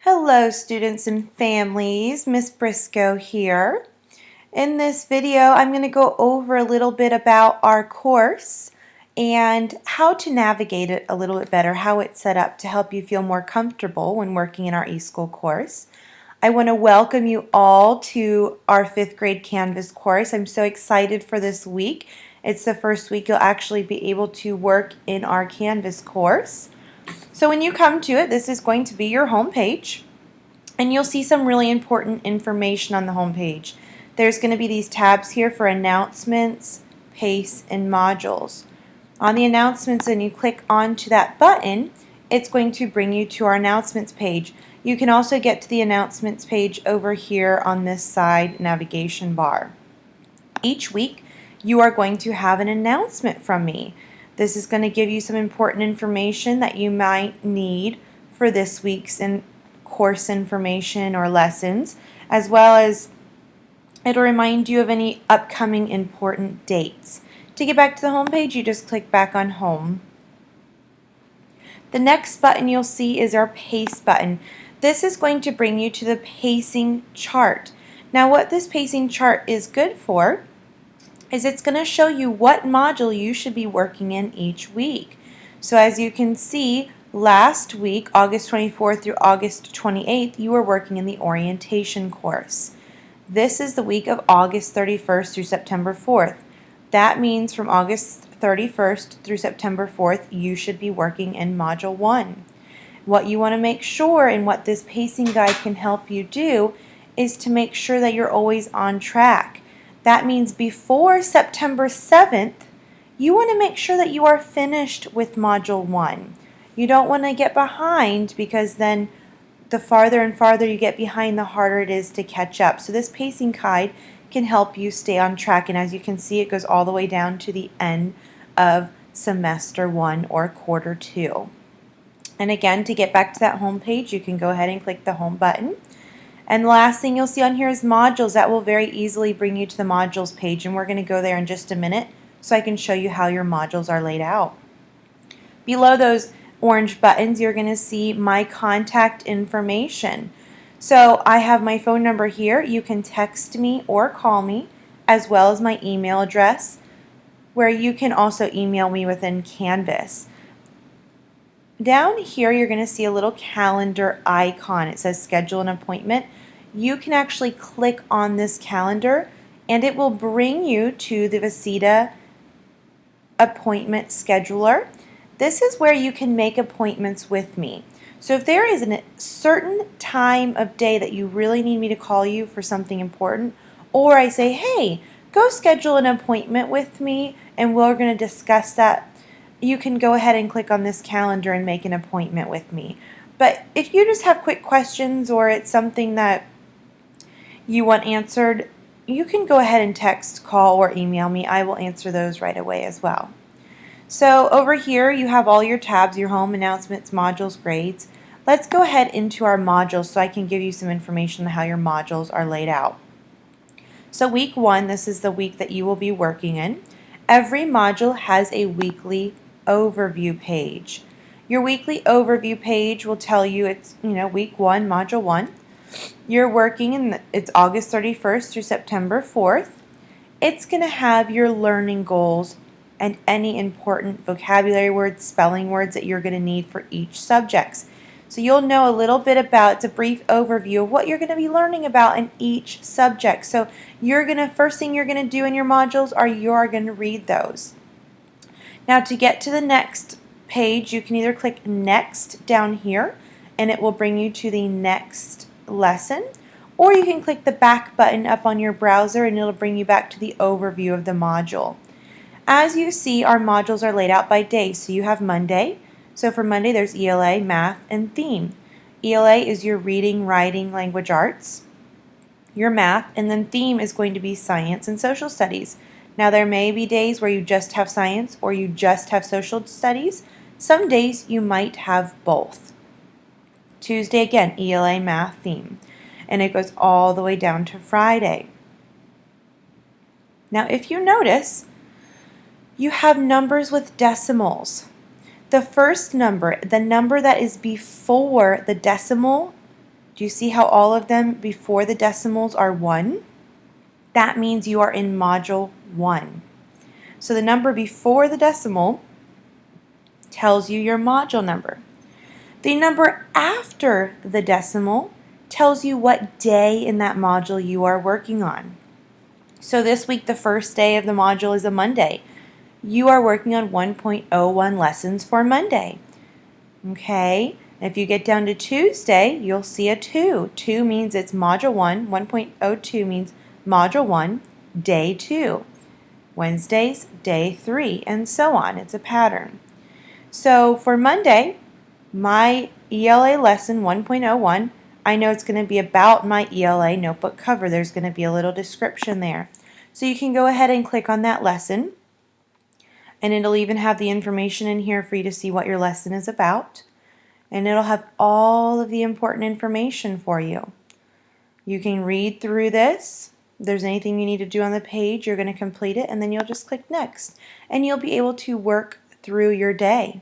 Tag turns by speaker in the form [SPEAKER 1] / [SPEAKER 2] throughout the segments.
[SPEAKER 1] Hello students and families, Miss Briscoe here. In this video I'm going to go over a little bit about our course and how to navigate it a little bit better, how it's set up to help you feel more comfortable when working in our eSchool course. I want to welcome you all to our 5th grade Canvas course. I'm so excited for this week. It's the first week you'll actually be able to work in our Canvas course. So when you come to it, this is going to be your home page. And you'll see some really important information on the home page. There's going to be these tabs here for announcements, PACE, and modules. On the announcements, and you click onto that button, it's going to bring you to our announcements page. You can also get to the announcements page over here on this side navigation bar. Each week, you are going to have an announcement from me. This is going to give you some important information that you might need for this week's course information or lessons, as well as it'll remind you of any upcoming important dates. To get back to the home page, you just click back on home. The next button you'll see is our PACE button. This is going to bring you to the pacing chart. Now what this pacing chart is good for is it's going to show you what module you should be working in each week. So as you can see, last week, August 24th through August 28th, you were working in the orientation course. This is the week of August 31st through September 4th. That means from August 31st through September 4th, you should be working in Module 1. What you want to make sure, and what this pacing guide can help you do, is to make sure that you're always on track. That means before September 7th, you want to make sure that you are finished with Module 1. You don't want to get behind, because then the farther and farther you get behind, the harder it is to catch up. So this pacing guide can help you stay on track, and as you can see, it goes all the way down to the end of semester 1 or quarter 2. And again, to get back to that home page, you can go ahead and click the home button. And the last thing you'll see on here is modules. That will very easily bring you to the modules page, and we're going to go there in just a minute so I can show you how your modules are laid out. Below those orange buttons, you're going to see my contact information. So I have my phone number here. You can text me or call me, as well as my email address, where you can also email me within Canvas. Down here, you're going to see a little calendar icon. It says schedule an appointment. You can actually click on this calendar, and it will bring you to the Vecita appointment scheduler. This is where you can make appointments with me. So if there is a certain time of day that you really need me to call you for something important, or I say, hey, go schedule an appointment with me and we're going to discuss that, you can go ahead and click on this calendar and make an appointment with me. But if you just have quick questions, or it's something that you want answered, you can go ahead and text, call, or email me. I will answer those right away as well. So over here you have all your tabs, your home, announcements, modules, grades. Let's go ahead into our modules so I can give you some information on how your modules are laid out. So week 1, this is the week that you will be working in. Every module has a weekly overview page. Your weekly overview page will tell you it's, week 1, module 1. You're working in, it's August 31st through September 4th. It's going to have your learning goals and any important vocabulary words, spelling words that you're going to need for each subject. So you'll know a little bit about, it's a brief overview of what you're going to be learning about in each subject. So first thing you're going to do in your modules are you're going to read those. Now to get to the next page, you can either click next down here and it will bring you to the next lesson, or you can click the back button up on your browser and it'll bring you back to the overview of the module. As you see, our modules are laid out by day. So you have Monday. So for Monday, there's ELA, math, and theme. ELA is your reading, writing, language arts, your math, and then theme is going to be science and social studies. Now there may be days where you just have science or you just have social studies. Some days you might have both. Tuesday, again, ELA, math, theme. And it goes all the way down to Friday. Now if you notice, you have numbers with decimals. The first number, the number that is before the decimal, Do you see how all of them before the decimals are 1? That means you are in module 1. So the number before the decimal tells you your module number. The number after the decimal tells you what day in that module you are working on. So this week, the first day of the module is a Monday. You are working on 1.01 lessons for Monday. Okay, if you get down to Tuesday, you'll see a 2. 2 means it's module 1. 1.02 means module 1, day 2. Wednesdays, day 3, and so on. It's a pattern. So for Monday, my ELA lesson 1.01, I know it's going to be about my ELA notebook cover. There's going to be a little description there. So you can go ahead and click on that lesson, and it'll even have the information in here for you to see what your lesson is about. And it'll have all of the important information for you. You can read through this. If there's anything you need to do on the page, you're going to complete it, and then you'll just click next. And you'll be able to work through your day.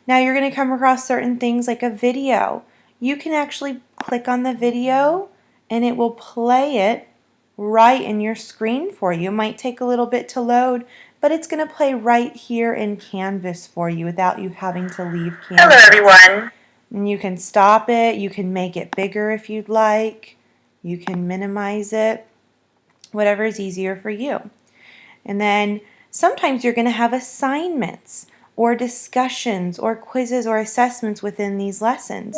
[SPEAKER 1] Now you're going to come across certain things like a video. You can actually click on the video and it will play it right in your screen for you. It might take a little bit to load, but it's going to play right here in Canvas for you without you having to leave Canvas.
[SPEAKER 2] Hello, everyone.
[SPEAKER 1] And you can stop it. You can make it bigger if you'd like. You can minimize it. Whatever is easier for you. And then sometimes you're going to have assignments or discussions or quizzes or assessments within these lessons.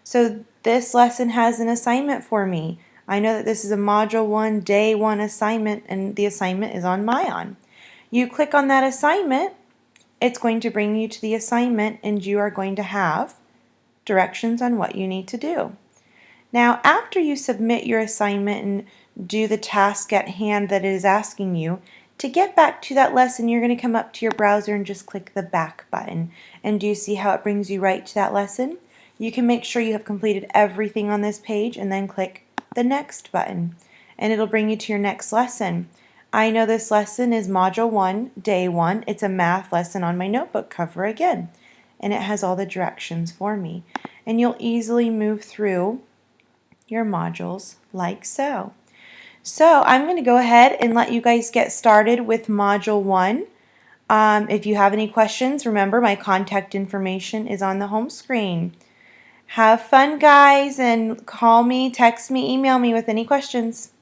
[SPEAKER 1] So this lesson has an assignment for me. I know that this is a Module 1, Day 1 assignment, and the assignment is on Myon. You click on that assignment, it's going to bring you to the assignment, and you are going to have directions on what you need to do. Now, after you submit your assignment and do the task at hand that it is asking you, to get back to that lesson, you're going to come up to your browser and just click the back button. And do you see how it brings you right to that lesson? You can make sure you have completed everything on this page and then click the next button. And it'll bring you to your next lesson. I know this lesson is Module 1, Day 1. It's a math lesson on my notebook cover again. And it has all the directions for me. And you'll easily move through your modules like so. So I'm going to go ahead and let you guys get started with Module 1. If you have any questions, remember my contact information is on the home screen. Have fun, guys, and call me, text me, email me with any questions.